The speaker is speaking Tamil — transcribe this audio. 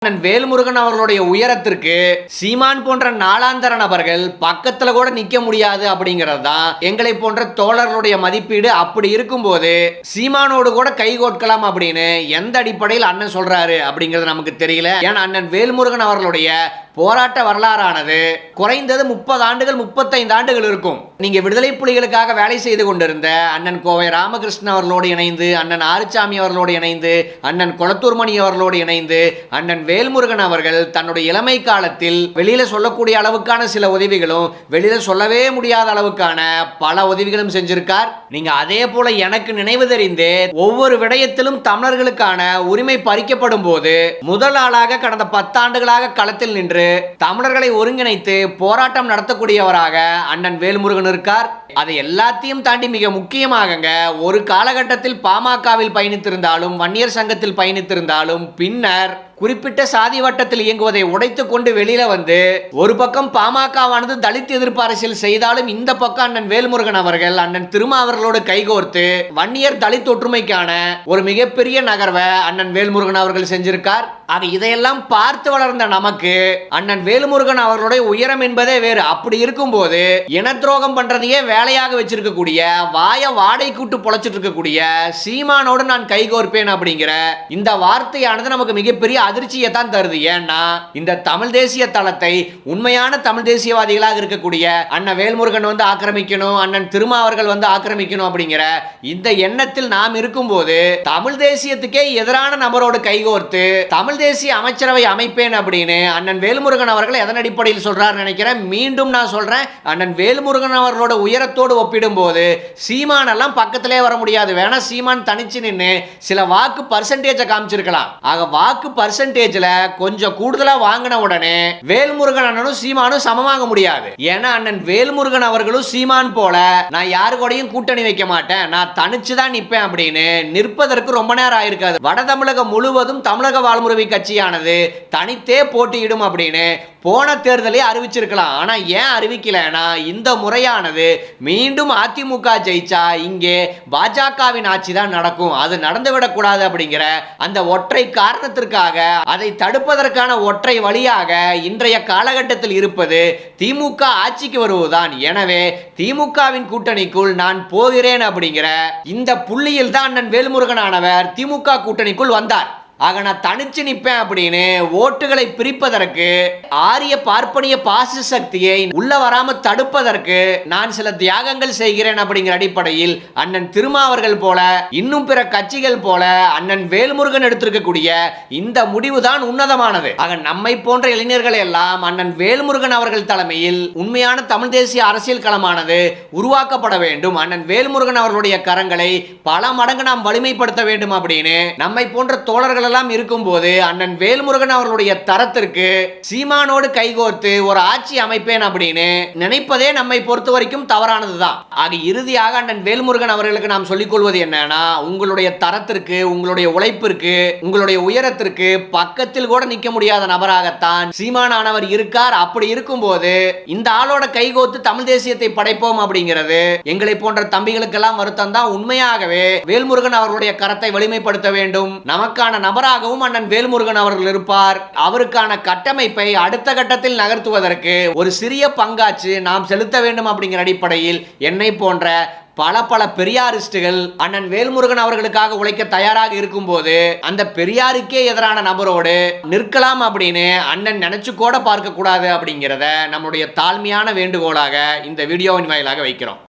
அண்ணன் வேல்முருகன் அவர்களுடைய உயரத்திற்கு சீமான் போன்ற நாளாந்தர நபர்கள் பக்கத்துல கூட நிக்க முடியாது அப்படிங்கிறது தான் எங்களை போன்ற தோழர்களுடைய மதிப்பீடு. அப்படி இருக்கும்போது சீமானோடு கூட கை கோட்கலாம் அப்படின்னு எந்த அடிப்படையில் அண்ணன் சொல்றாரு அப்படிங்கிறது நமக்கு தெரியல. ஏன்னா அண்ணன் வேல்முருகன் அவர்களுடைய போராட்ட வரலாறானது குறைந்தது 30 ஆண்டுகள் 35 ஆண்டுகள் இருக்கும். நீங்க விடுதலை புலிகளுக்காக வேலை செய்து கொண்டிருந்த அண்ணன் கோவை ராமகிருஷ்ணன் அவர்களோடு இணைந்து, அண்ணன் ஆறுசாமி அவர்களோடு இணைந்து, அண்ணன் கொளத்தூர்மணி அவர்களோடு இணைந்து, அண்ணன் வேல்முருகன் அவர்கள் தன்னுடைய இளமை காலத்தில் வெளியில சொல்லக்கூடிய அளவுக்கான சில உதவிகளும் வெளியில சொல்லவே முடியாத அளவுக்கான பல உதவிகளும் செஞ்சிருக்கார். நீங்க அதே போல எனக்கு நினைவு தெரிந்தே ஒவ்வொரு விடயத்திலும் தமிழர்களுக்கான உரிமை பறிக்கப்படும் போது முதல் ஆளாக கடந்த 10 ஆண்டுகளாக களத்தில் நின்று தமிழர்களை ஒருங்கிணைத்து போராட்டம் நடத்தக்கூடியவராக அண்ணன் வேல்முருகன் இருக்கார். அதை எல்லாத்தையும் தாண்டி மிக முக்கியமாக ஒரு காலகட்டத்தில் பாமகவில் பயணித்திருந்தாலும், வன்னியர் சங்கத்தில் பயணித்திருந்தாலும், பின்னர் குறிப்பிட்ட சாதி வட்டத்தில் இயங்குவதை உடைத்துக் கொண்டு வெளியில வந்து ஒரு பக்கம் பாமகவானது தலித் எதிர்ப்பு அரசியல் செய்தாலும், இந்த பக்கம் அண்ணன் வேல்முருகன் அவர்கள் அண்ணன் திருமா அவர்களோடு கைகோர்த்து வன்னியர் தலித் ஒற்றுமைக்கான ஒரு மிகப்பெரிய நகர்வை அண்ணன் வேல்முருகன் அவர்கள் செஞ்சிருக்கார். ஆக இதையெல்லாம் பார்த்து வளர்ந்த நமக்கு அண்ணன் வேல்முருகன் அவர்களுடைய உயரம் என்பதே வேறு. அப்படி இருக்கும்போது இன துரோகம் பண்றதையே வேலையாக வச்சிருக்கக்கூடிய, வாய வாடை கூட்டு பொழைச்சிட்டு இருக்கக்கூடிய சீமானோடு நான் கைகோர்ப்பேன் அப்படிங்கிற இந்த வார்த்தையானது நமக்கு மிகப்பெரிய அதிர்ச்சியை தான் தருது. ஏன்னா இந்த தமிழ் தேசிய தளத்தை உண்மையான தமிழ் தேசியவாதிகளாக இருக்கக்கூடிய அண்ணன் வேல்முருகன் வந்து ஆக்கிரமிக்கணும், அண்ணன் திருமா அவர்கள் வந்து ஆக்கிரமிக்கணும் அப்படிங்கிற இந்த எண்ணத்தில் நாம் இருக்கும்போது தமிழ் தேசியத்துக்கே எதிரான நபரோடு கைகோர்த்து தமிழ் தேசிய அமைச்சரவை அமைப்பேன் அப்படின்னு அண்ணன் வேல்முருகன் அவர்கள் எதன் அடிப்படையில் சொல்றாரு நினைக்கிறேன். மீண்டும் நான் சொல்றேன், அண்ணன் வேல்முருகன் அவர்களோட உயரத்தோடு ஒப்பிடும் போது சீமான் எல்லாம் பக்கத்திலே வர முடியாது. வேணா சீமான் தனிச்சு நின்று சில வாக்கு பர்சன்டேஜை காமிச்சிருக்கலாம். ஆக வாக்கு பர்சன்டேஜ்ல கொஞ்சம் கூடுதலா வாங்கின உடனே வேல்முருகன் அண்ணனும் சீமானும் சமமாக முடியாது. ஏன்னா அண்ணன் வேல்முருகன் அவர்களும் சீமான் போல நான் யாரு கூடயும் கூட்டணி வைக்க மாட்டேன், நான் தனிச்சு தான் நிற்பேன் அப்படின்னு நிற்பதற்கு ரொம்ப நேரம் ஆயிருக்காது. வட தமிழகம் முழுவதும் தமிழக வாழ்முறை கட்சியானது தனித்தே போட்டியிடும் அப்படின்னு போன தேர்தலே அறிவிச்சிருக்கலாம். ஆனா ஏன் அறிவிக்கலனா, இந்த முறையானது மீண்டும் அதிமுக ஜெயிச்சா இங்கே பாஜகவின் ஆட்சி தான் நடக்கும், அது நடந்துவிடக் கூடாது அப்படிங்கிற அந்த ஒற்றை காரணத்திற்காக, அதை தடுப்பதற்கான ஒற்றை வழியாக இன்றைய காலகட்டத்தில் இருப்பது திமுக ஆட்சிக்கு வருவதுதான். எனவே திமுகவின் கூட்டணிக்குள் நான் போகிறேன் அப்படிங்கிற இந்த புள்ளியில் தான் அண்ணன் வேல்முருகன் ஆனவர் திமுக கூட்டணிக்குள் வந்தார். ஆக நான் தனிச்சு நிற்பேன் அப்படின்னு ஓட்டுகளை பிரிப்பதற்கு, ஆரிய பார்ப்பனிய பாச சக்தியை உள்ள வராம தடுப்பதற்கு நான் சில தியாகங்கள் செய்கிறேன் அப்படிங்கிற அடிப்படையில் அண்ணன் திருமாவர்கள் போல இன்னும் பிற கட்சிகள் போல அண்ணன் வேல்முருகன் எடுத்திருக்கக்கூடிய இந்த முடிவு தான் உன்னதமானது. ஆக நம்மை போன்ற இளைஞர்கள் எல்லாம் அண்ணன் வேல்முருகன் அவர்கள் தலைமையில் உண்மையான தமிழ் தேசிய அரசியல் களமானது உருவாக்கப்பட வேண்டும். அண்ணன் வேல்முருகன் அவர்களுடைய கரங்களை பல மடங்கு நாம் வலிமைப்படுத்த வேண்டும் அப்படின்னு நம்மை போன்ற தோழர்கள் இருக்கும் போது அண்ணன் வேல்முருகன் அவர்களுடைய தரத்திற்கு சீமானோடு கைகோர்த்து ஒரு ஆட்சி அமைப்பேன் அப்படின்னு நினைப்பதே நம்மை பொறுத்த வரைக்கும் தவறானதுதான். ஆக இறுதியாக அண்ணன் வேல்முருகன் அவர்களுக்கு நாம் சொல்லிக் கொள்வது என்னன்னா, உங்களுடைய தரத்திற்கு, உங்களுடைய உழைப்பிற்கு, உங்களுடைய உயரத்திற்கு பக்கத்தில் கூட நிற்க முடியாத நபராகத்தான் சீமானானவர் இருக்கார். அப்படி இருக்கும்போது இந்த ஆளோட கைகோர்த்து தமிழ் தேசியத்தை படைப்போம் அப்படிங்கிறது எங்களை போன்ற தம்பிகளுக்கெல்லாம் வருத்தம் தான். உண்மையாகவே வேல்முருகன் அவர்களுடைய கரத்தை வலிமைப்படுத்த வேண்டும். நமக்கான நபராகவும் அண்ணன் வேல்முருகன் அவர்கள் இருப்பார். அவருக்கான கட்டமைப்பை அடுத்த கட்டத்தில் நகர்த்துவதற்கு ஒரு சிறிய பங்காச்சு நாம் செலுத்த வேண்டும் அப்படிங்கிற அடிப்படையில் என்னை போன்ற பல பெரியாரிஸ்டுகள் அண்ணன் வேல்முருகன் அவர்களுக்காக உழைக்க தயாராக இருக்கும் போது அந்த பெரியாருக்கே எதிரான நபரோடு நிற்கலாம் அப்படின்னு அண்ணன் நினைச்சு கூட பார்க்க கூடாது அப்படிங்கிறத நம்முடைய தாழ்மையான வேண்டுகோளாக இந்த வீடியோவின் வாயிலாக வைக்கிறோம்.